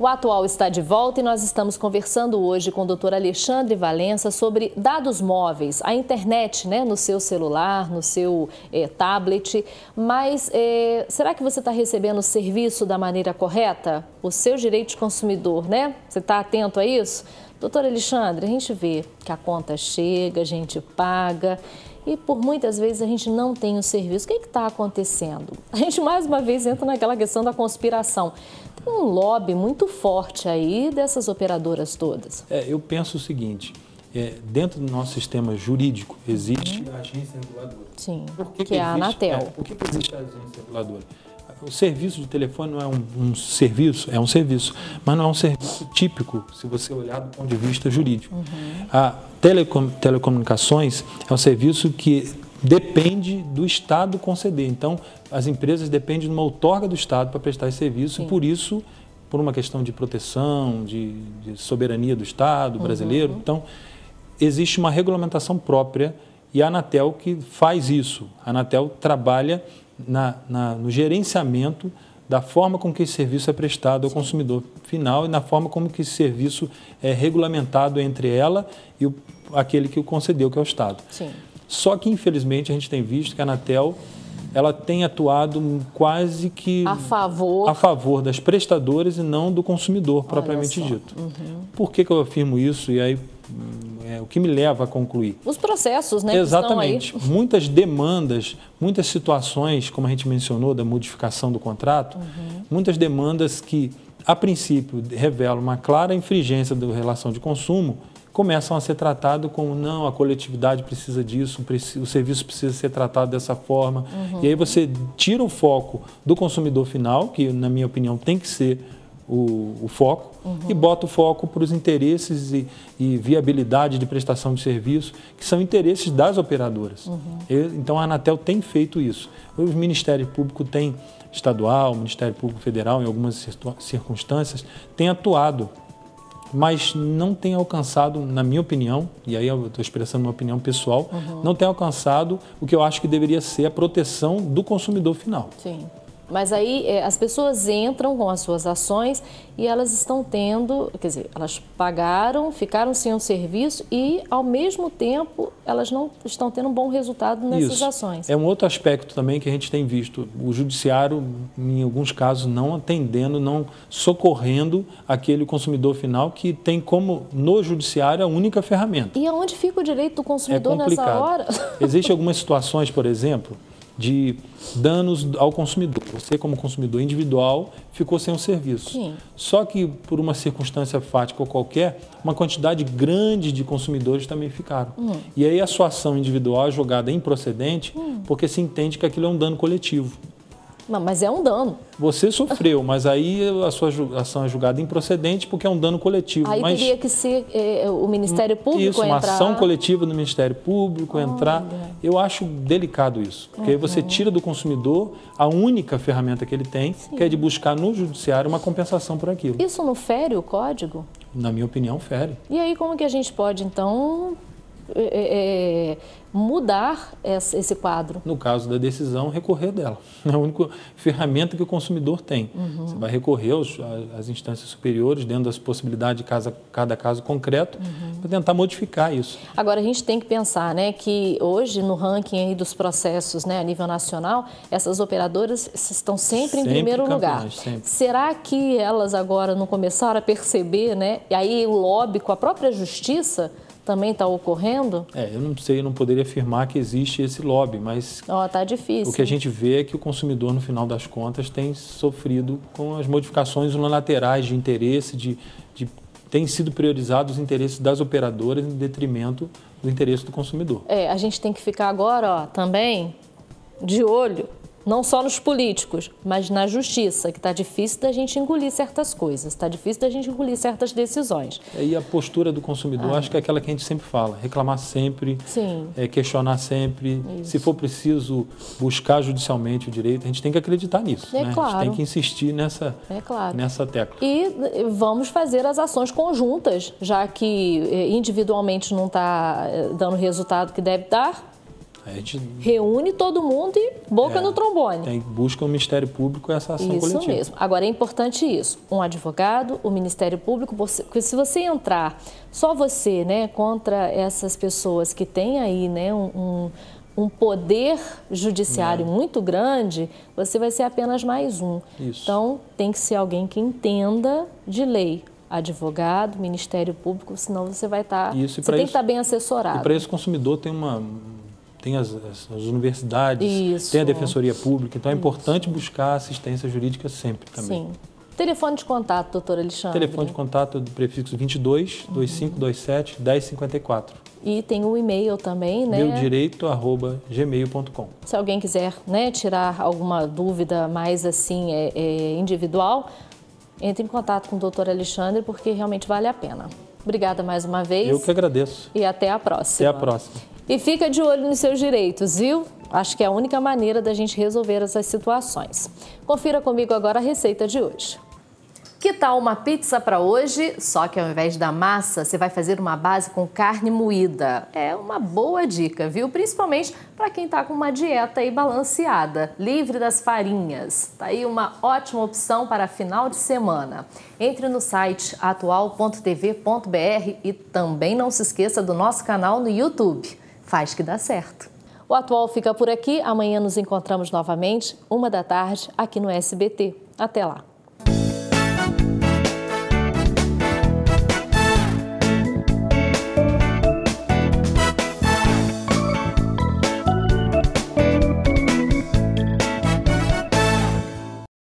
O Atual está de volta e nós estamos conversando hoje com o Dr. Alexandre Valença sobre dados móveis, a internet, né, no seu celular, no seu tablet. Mas será que você está recebendo o serviço da maneira correta? O seu direito de consumidor, né? Você está atento a isso? Doutor Alexandre, a gente vê que a conta chega, a gente paga e por muitas vezes a gente não tem o serviço. O que está acontecendo? A gente mais uma vez entra naquela questão da conspiração. Tem um lobby muito forte aí dessas operadoras todas. Eu penso o seguinte, dentro do nosso sistema jurídico existe a agência reguladora. Sim, que é a Anatel. Por que existe a agência reguladora? O serviço de telefone não é um serviço, é um serviço, mas não é um serviço típico, se você olhar do ponto de vista jurídico. A telecomunicações é um serviço que depende do Estado conceder. Então, as empresas dependem de uma outorga do Estado para prestar esse serviço. Sim. E por isso, por uma questão de proteção, de soberania do Estado brasileiro, então, existe uma regulamentação própria e a Anatel que faz isso. A Anatel trabalha no gerenciamento da forma com que esse serviço é prestado ao consumidor final e na forma como que esse serviço é regulamentado entre ela e aquele que o concedeu, que é o Estado. Sim. Só que, infelizmente, a gente tem visto que a Anatel ela tem atuado quase que a favor das prestadoras e não do consumidor propriamente dito. Por que eu afirmo isso? E aí o que me leva a concluir? Os processos, né? Exatamente. Que estão aí. Muitas demandas, muitas situações, como a gente mencionou, da modificação do contrato, muitas demandas que, a princípio, revelam uma clara infringência da relação de consumo, começam a ser tratados como, não, a coletividade precisa disso, o serviço precisa ser tratado dessa forma. E aí você tira o foco do consumidor final, que, na minha opinião, tem que ser o foco, e bota o foco para os interesses e viabilidade de prestação de serviço, que são interesses das operadoras. Então, a Anatel tem feito isso. O Ministério Público estadual, o Ministério Público Federal, em algumas circunstâncias, tem atuado, mas não tem alcançado, na minha opinião, e aí eu estou expressando uma opinião pessoal, não tem alcançado o que eu acho que deveria ser a proteção do consumidor final. Sim. Mas aí as pessoas entram com as suas ações e elas estão tendo, quer dizer, elas pagaram, ficaram sem o serviço e, ao mesmo tempo, elas não estão tendo um bom resultado nessas ações. É um outro aspecto também que a gente tem visto. O judiciário, em alguns casos, não atendendo, não socorrendo aquele consumidor final que tem como, no judiciário, a única ferramenta. E aonde fica o direito do consumidor nessa hora? Existem algumas situações, por exemplo, de danos ao consumidor. Você, como consumidor individual, ficou sem o serviço. Sim. Só que, por uma circunstância fática ou qualquer, uma quantidade grande de consumidores também ficaram. E aí a sua ação individual é jogada improcedente porque se entende que aquilo é um dano coletivo. Não, mas é um dano. Você sofreu, mas aí a sua ação é julgada improcedente porque é um dano coletivo. Aí teria que ser o Ministério Público isso, uma ação coletiva do Ministério Público entrar. Eu acho delicado isso, porque aí você tira do consumidor a única ferramenta que ele tem, que é de buscar no judiciário uma compensação por aquilo. Isso não fere o código? Na minha opinião, fere. E aí como que a gente pode, então, mudar esse quadro? No caso da decisão, recorrer dela. É a única ferramenta que o consumidor tem. Você vai recorrer às instâncias superiores, dentro das possibilidades de cada caso concreto, para tentar modificar isso. Agora, a gente tem que pensar, né, que hoje, no ranking aí dos processos, né, a nível nacional, essas operadoras estão sempre em primeiro lugar. Sempre. Será que elas agora não começaram a perceber, né, e aí o lobby com a própria justiça também está ocorrendo? Eu não sei, eu não poderia afirmar que existe esse lobby, mas tá difícil. O que a gente vê é que o consumidor, no final das contas, tem sofrido com as modificações unilaterais de interesse, tem sido priorizados os interesses das operadoras em detrimento do interesse do consumidor. A gente tem que ficar agora, também de olho, não só nos políticos, mas na justiça, que está difícil da gente engolir certas coisas, está difícil da gente engolir certas decisões. E a postura do consumidor, acho que é aquela que a gente sempre fala, reclamar sempre, questionar sempre, se for preciso buscar judicialmente o direito, a gente tem que acreditar nisso, né? Claro. A gente tem que insistir nessa tecla. E vamos fazer as ações conjuntas, já que individualmente não está dando o resultado que deve dar. A gente reúne todo mundo e boca no trombone. Busca o Ministério Público essa ação coletiva. Isso mesmo. Agora, é importante isso. Um advogado, o Ministério Público, porque se você entrar, só você, né, contra essas pessoas que têm aí, né, um poder judiciário muito grande, você vai ser apenas mais um. Isso. Então, tem que ser alguém que entenda de lei. Advogado, Ministério Público, senão você vai estar... Você tem que estar bem assessorado. E para esse consumidor tem as universidades, Isso. tem a Defensoria Pública, então é importante buscar assistência jurídica sempre também. Sim. Telefone de contato, doutor Alexandre? Telefone de contato do prefixo 22 2527 1054. E tem o e-mail também, né? meudireito@gmail.com. Se alguém quiser, né, tirar alguma dúvida mais assim individual, entre em contato com o doutor Alexandre, porque realmente vale a pena. Obrigada mais uma vez. Eu que agradeço. E até a próxima. Até a próxima. E fica de olho nos seus direitos, viu? Acho que é a única maneira da gente resolver essas situações. Confira comigo agora a receita de hoje. Que tal uma pizza para hoje? Só que ao invés da massa, você vai fazer uma base com carne moída. É uma boa dica, viu? Principalmente para quem está com uma dieta aí balanceada, livre das farinhas. Tá aí uma ótima opção para final de semana. Entre no site atual.tv.br e também não se esqueça do nosso canal no YouTube. Faz que dá certo. O Atual fica por aqui. Amanhã nos encontramos novamente, 13h, aqui no SBT. Até lá.